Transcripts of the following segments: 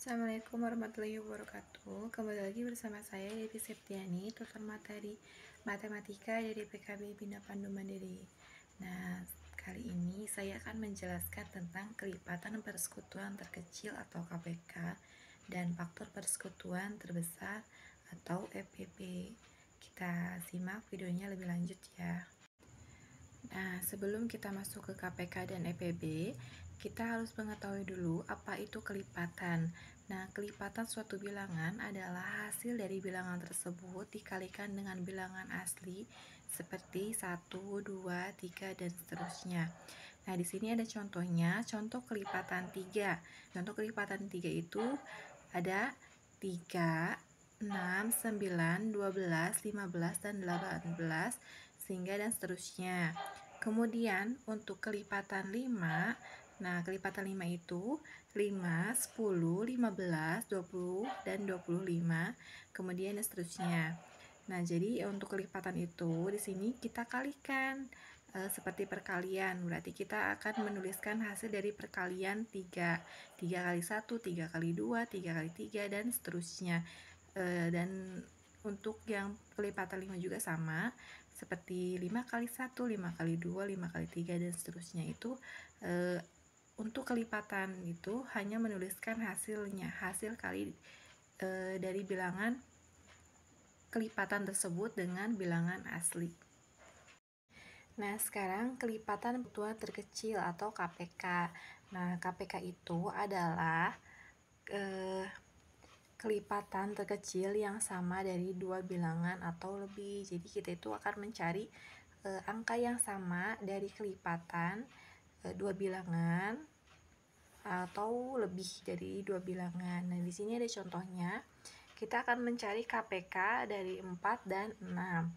Assalamualaikum warahmatullahi wabarakatuh. Kembali lagi bersama saya Devi Septiani, tutor materi matematika dari PKB Bina Pandu Mandiri. Nah, kali ini saya akan menjelaskan tentang kelipatan persekutuan terkecil atau KPK dan faktor persekutuan terbesar atau FPP. Kita simak videonya lebih lanjut ya. Nah, sebelum kita masuk ke KPK dan EPB, kita harus mengetahui dulu apa itu kelipatan. Nah, kelipatan suatu bilangan adalah hasil dari bilangan tersebut dikalikan dengan bilangan asli seperti 1, 2, 3, dan seterusnya. Nah, di sini ada contohnya, contoh kelipatan 3. Contoh kelipatan 3 itu ada 3, 6, 9, 12, 15, dan 18, sehingga dan seterusnya. Kemudian untuk kelipatan 5, nah kelipatan 5 itu 5, 10, 15, 20, dan 25, kemudian dan seterusnya. Nah, jadi untuk kelipatan itu di sini kita kalikan seperti perkalian. Berarti kita akan menuliskan hasil dari perkalian 3. 3 kali 1, 3 kali 2, 3 kali 3, dan seterusnya. Dan untuk yang kelipatan 5 juga sama, seperti 5 kali 1, 5 kali 2, 5 kali 3, dan seterusnya. Itu untuk kelipatan itu hanya menuliskan hasilnya, hasil kali dari bilangan kelipatan tersebut dengan bilangan asli. Nah, sekarang kelipatan persekutuan terkecil atau KPK. Nah, KPK itu adalah kelipatan terkecil yang sama dari dua bilangan atau lebih. Jadi kita itu akan mencari angka yang sama dari kelipatan dua bilangan atau lebih dari dua bilangan. Nah, di sini ada contohnya. Kita akan mencari KPK dari 4 dan 6.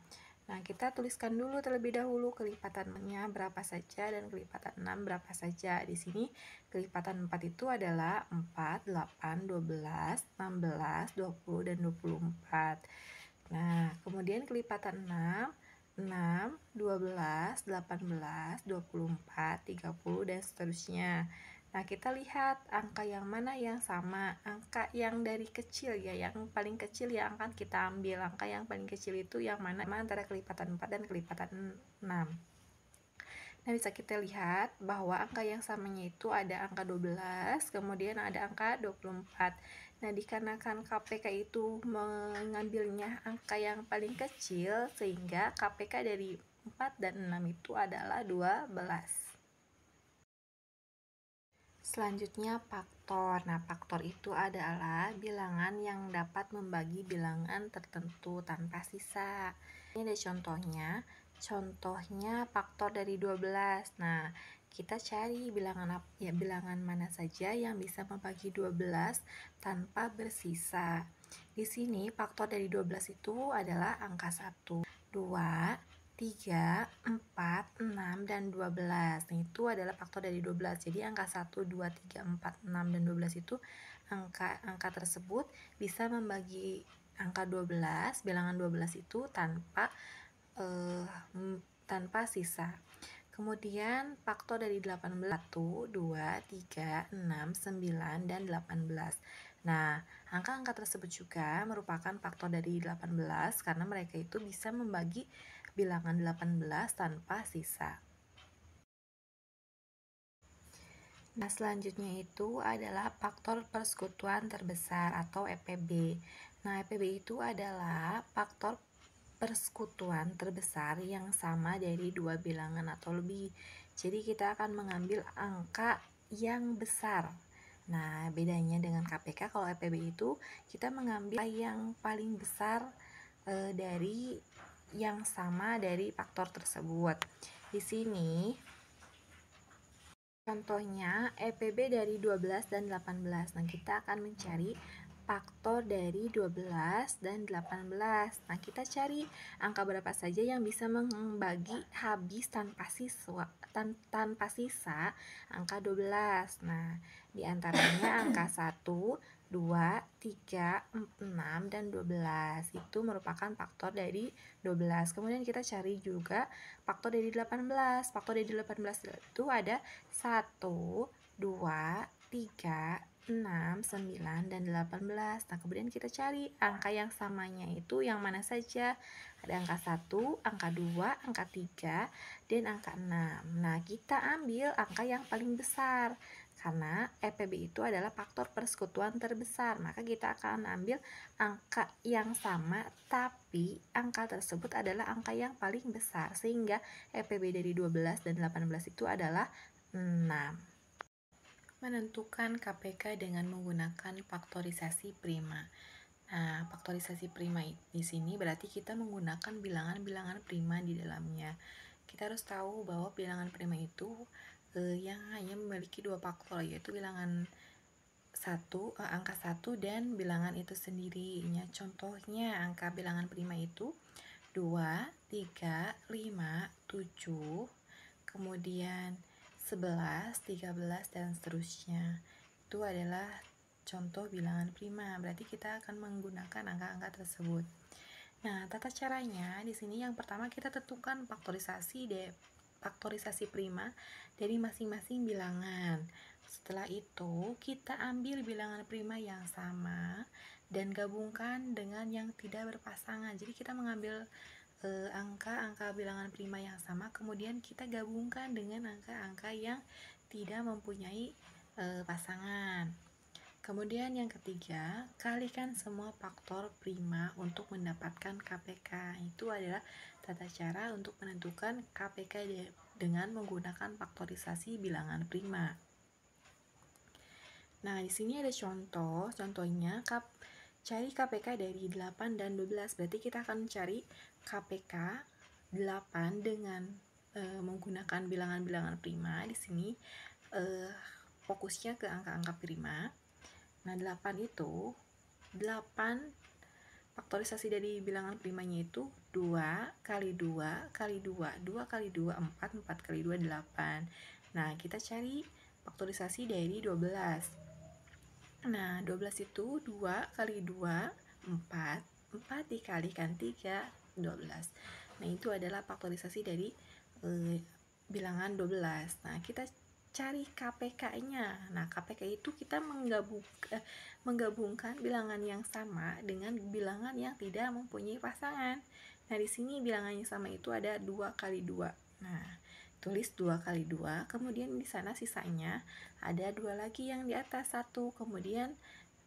Nah, kita tuliskan dulu terlebih dahulu kelipatannya berapa saja dan kelipatan 6 berapa saja. Di sini kelipatan 4 itu adalah 4, 8, 12, 16, 20, dan 24. Nah, kemudian kelipatan 6, 6, 12, 18, 24, 30, dan seterusnya. Nah, kita lihat angka yang mana yang sama. Angka yang dari kecil ya, yang paling kecil yang akan kita ambil. Angka yang paling kecil itu yang mana antara kelipatan 4 dan kelipatan 6. Nah, bisa kita lihat bahwa angka yang samanya itu ada angka 12, kemudian ada angka 24. Nah, dikarenakan KPK itu mengambilnya angka yang paling kecil, sehingga KPK dari 4 dan 6 itu adalah 12. Selanjutnya faktor. Nah, faktor itu adalah bilangan yang dapat membagi bilangan tertentu tanpa sisa. Ini ada contohnya. Contohnya faktor dari 12. Nah, kita cari bilangan mana saja yang bisa membagi 12 tanpa bersisa. Di sini faktor dari 12 itu adalah angka 1, 2, 3, 4, 6, dan 12. Nah, itu adalah faktor dari 12. Jadi angka 1, 2, 3, 4, 6, dan 12 itu angka tersebut bisa membagi angka 12, bilangan 12 itu tanpa sisa. Kemudian faktor dari 18, 1, 2, 3, 6, 9, dan 18. Nah, angka-angka tersebut juga merupakan faktor dari 18 karena mereka itu bisa membagi bilangan 18 tanpa sisa. Nah, selanjutnya itu adalah faktor persekutuan terbesar atau FPB. Nah, FPB itu adalah faktor persekutuan terbesar yang sama dari dua bilangan atau lebih. Jadi kita akan mengambil angka yang besar. Nah, bedanya dengan KPK, kalau FPB itu kita mengambil yang paling besar dari yang sama dari faktor tersebut. Di sini contohnya EPB dari 12 dan 18. Nah, kita akan mencari faktor dari 12 dan 18. Nah, kita cari angka berapa saja yang bisa membagi habis tanpa sisa angka 12. Nah, diantaranya angka 1, 2, 3, 6, dan 12. Itu merupakan faktor dari 12. Kemudian kita cari juga faktor dari 18. Faktor dari 18 itu ada 1, 2, 3, 6, 9, dan 18. Nah, kemudian kita cari angka yang samanya itu yang mana saja. Ada angka 1, angka 2, angka 3, dan angka 6. Nah, kita ambil angka yang paling besar. Karena EPB itu adalah faktor persekutuan terbesar. Maka kita akan ambil angka yang sama, tapi angka tersebut adalah angka yang paling besar. Sehingga EPB dari 12 dan 18 itu adalah 6. Menentukan KPK dengan menggunakan faktorisasi prima. Nah, faktorisasi prima di sini berarti kita menggunakan bilangan-bilangan prima di dalamnya. Kita harus tahu bahwa bilangan prima itu yang hanya memiliki dua faktor, yaitu bilangan angka 1 dan bilangan itu sendiri. Contohnya angka bilangan prima itu 2, 3, 5, 7, kemudian 11, 13, dan seterusnya. Itu adalah contoh bilangan prima, berarti kita akan menggunakan angka-angka tersebut. Nah, tata caranya di sini yang pertama kita tentukan faktorisasi prima dari masing-masing bilangan. Setelah itu, kita ambil bilangan prima yang sama dan gabungkan dengan yang tidak berpasangan. Jadi kita mengambil angka-angka bilangan prima yang sama, kemudian kita gabungkan dengan angka-angka yang tidak mempunyai pasangan. Kemudian yang ketiga, kalikan semua faktor prima untuk mendapatkan KPK. Itu adalah tata cara untuk menentukan KPK dengan menggunakan faktorisasi bilangan prima. Nah, di sini ada contohnya cari KPK dari 8 dan 12. Berarti kita akan mencari KPK 8 dengan menggunakan bilangan-bilangan prima. Di sini fokusnya ke angka-angka prima. Nah, 8 itu 8 faktorisasi dari bilangan primanya itu 2 kali 2 kali 2, 2 kali 2 4, 4 kali 2 8. Nah, kita cari faktorisasi dari 12. Nah, 12 itu 2 kali 2, 4, 4 dikalikan 3, 12. Nah, itu adalah faktorisasi dari bilangan 12. Nah, kita cari KPK-nya. Nah, KPK itu kita menggabungkan bilangan yang sama dengan bilangan yang tidak mempunyai pasangan. Nah, di sini bilangan yang sama itu ada 2 kali 2. Nah, tulis 2 kali 2, kemudian di sana sisanya ada 2 lagi yang di atas 1, kemudian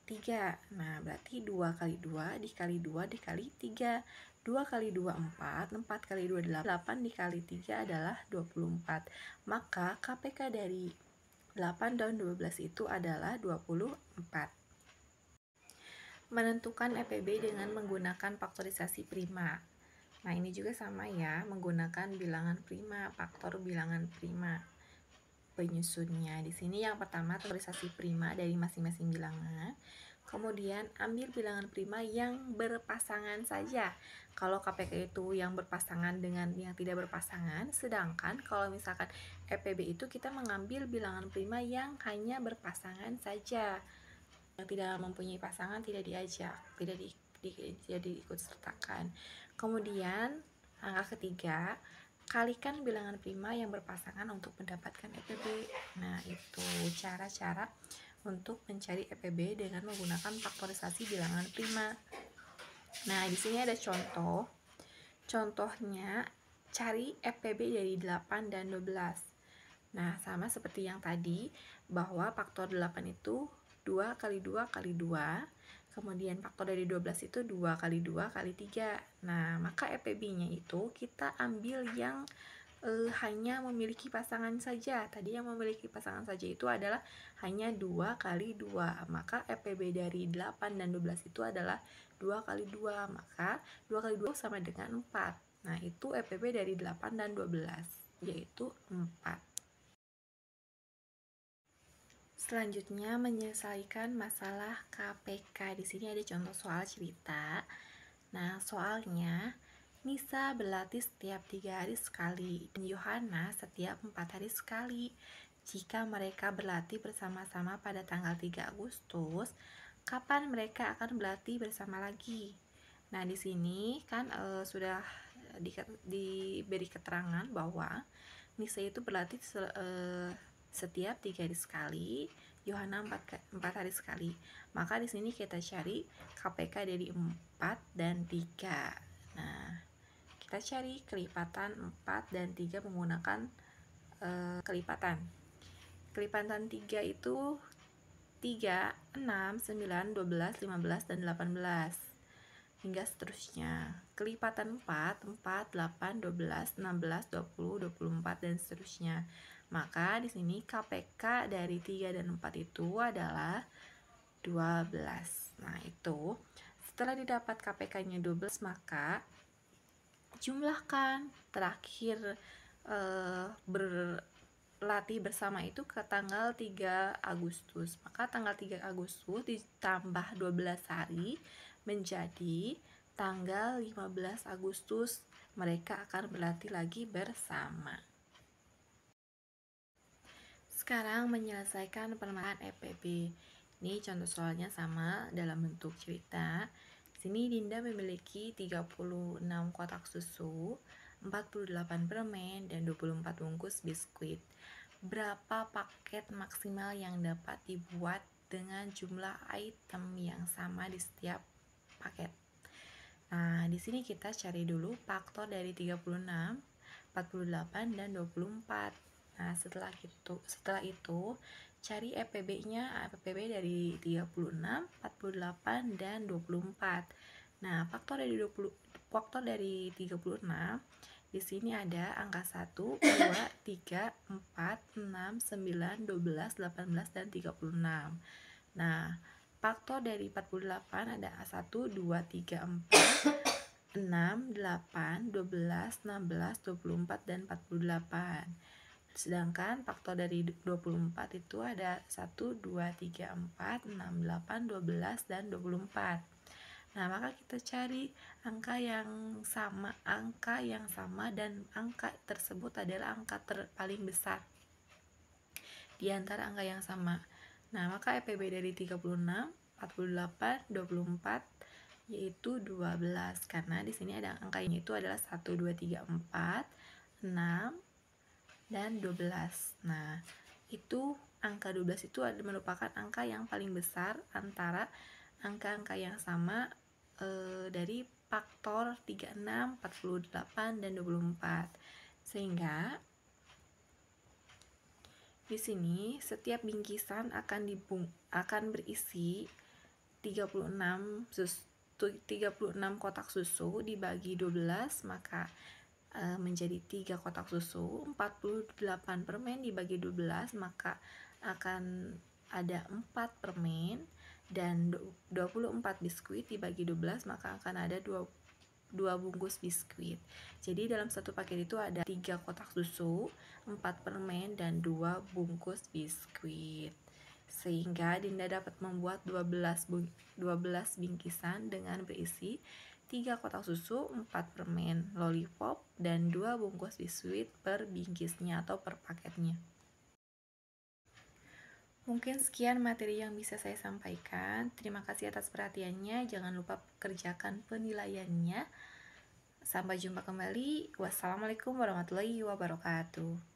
3. Nah, berarti 2 kali 2 dikali 2 dikali 3. 2 kali 2 4, 4 kali 2 8 dikali 3 adalah 24. Maka KPK dari 8 dan 12 itu adalah 24. Menentukan EPB dengan menggunakan faktorisasi prima. Nah, ini juga sama ya, menggunakan bilangan prima, faktor bilangan prima. Penyusunnya di sini yang pertama faktorisasi prima dari masing-masing bilangan. Kemudian ambil bilangan prima yang berpasangan saja. Kalau KPK itu yang berpasangan dengan yang tidak berpasangan, sedangkan kalau misalkan EPB itu kita mengambil bilangan prima yang hanya berpasangan saja. Yang tidak mempunyai pasangan tidak diajak, tidak diikut sertakan. Kemudian angka ketiga, kalikan bilangan prima yang berpasangan untuk mendapatkan EPB. Nah, itu cara-cara untuk mencari EPB dengan menggunakan faktorisasi bilangan prima. Nah, di sini ada contoh. Contohnya, cari EPB dari 8 dan 12. Nah, sama seperti yang tadi, bahwa faktor 8 itu 2 kali 2 kali 2, kemudian faktor dari 12 itu 2 kali 2 kali 3. Nah, maka EPB-nya itu kita ambil yang hanya memiliki pasangan saja. Tadi yang memiliki pasangan saja itu adalah hanya 2 kali 2. Maka EPB dari 8 dan 12 itu adalah 2 kali 2. Maka 2 kali 2 sama dengan 4. Nah, itu EPB dari 8 dan 12, yaitu 4. Selanjutnya, menyelesaikan masalah KPK. Di sini ada contoh soal cerita. Nah, soalnya Nisa berlatih setiap 3 hari sekali dan Yohana setiap 4 hari sekali. Jika mereka berlatih bersama-sama pada tanggal 3 Agustus, kapan mereka akan berlatih bersama lagi? Nah, di sini kan sudah diberi keterangan bahwa Nisa itu berlatih setiap 3 hari sekali Yohana 4 hari sekali. Maka di sini kita cari KPK dari 4 dan 3. Nah, kita cari kelipatan 4 dan 3 menggunakan kelipatan. Kelipatan 3 itu 3, 6, 9, 12, 15, dan 18 hingga seterusnya. Kelipatan 4, 4, 8, 12, 16, 20, 24, dan seterusnya. Maka di sini KPK dari 3 dan 4 itu adalah 12. Nah, itu setelah didapat KPK-nya 12, maka jumlahkan terakhir berlatih bersama itu ke tanggal 3 Agustus. Maka tanggal 3 Agustus ditambah 12 hari menjadi tanggal 15 Agustus mereka akan berlatih lagi bersama. Sekarang menyelesaikan permasalahan EPB. Ini contoh soalnya sama dalam bentuk cerita. Di sini Dinda memiliki 36 kotak susu, 48 permen, dan 24 bungkus biskuit. Berapa paket maksimal yang dapat dibuat dengan jumlah item yang sama di setiap paket? Nah, di sini kita cari dulu faktor dari 36, 48, dan 24. Nah, setelah itu cari EPB-nya, EPB dari 36, 48, dan 24. Nah, faktor dari 36 di sini ada angka 1, 2, 3, 4, 6, 9, 12, 18, dan 36. Nah, faktor dari 48 ada 1, 2, 3, 4, 6, 8, 12, 16, 24, dan 48. Sedangkan faktor dari 24 itu ada 1, 2, 3, 4, 6, 8, 12, dan 24. Nah, maka kita cari angka yang sama, dan angka tersebut adalah angka paling besar di antara angka yang sama. Nah, maka EPB dari 36, 48, 24 yaitu 12, karena di sini ada angkanya itu adalah 1, 2, 3, 4, 6, dan 12. Nah, itu angka 12 itu merupakan angka yang paling besar antara angka-angka yang sama dari faktor 36, 48, dan 24. Sehingga di sini setiap bingkisan akan berisi 36 kotak susu dibagi 12, maka menjadi 3 kotak susu. 48 permen dibagi 12, maka akan ada 4 permen, dan 24 biskuit dibagi 12, maka akan ada 2 bungkus biskuit. Jadi dalam satu paket itu ada 3 kotak susu, 4 permen, dan 2 bungkus biskuit. Sehingga Dinda dapat membuat 12 bingkisan dengan berisi 3 kotak susu, 4 permen lollipop, dan 2 bungkus biskuit per bingkisnya atau per paketnya. Mungkin sekian materi yang bisa saya sampaikan. Terima kasih atas perhatiannya. Jangan lupa kerjakan penilaiannya. Sampai jumpa kembali. Wassalamualaikum warahmatullahi wabarakatuh.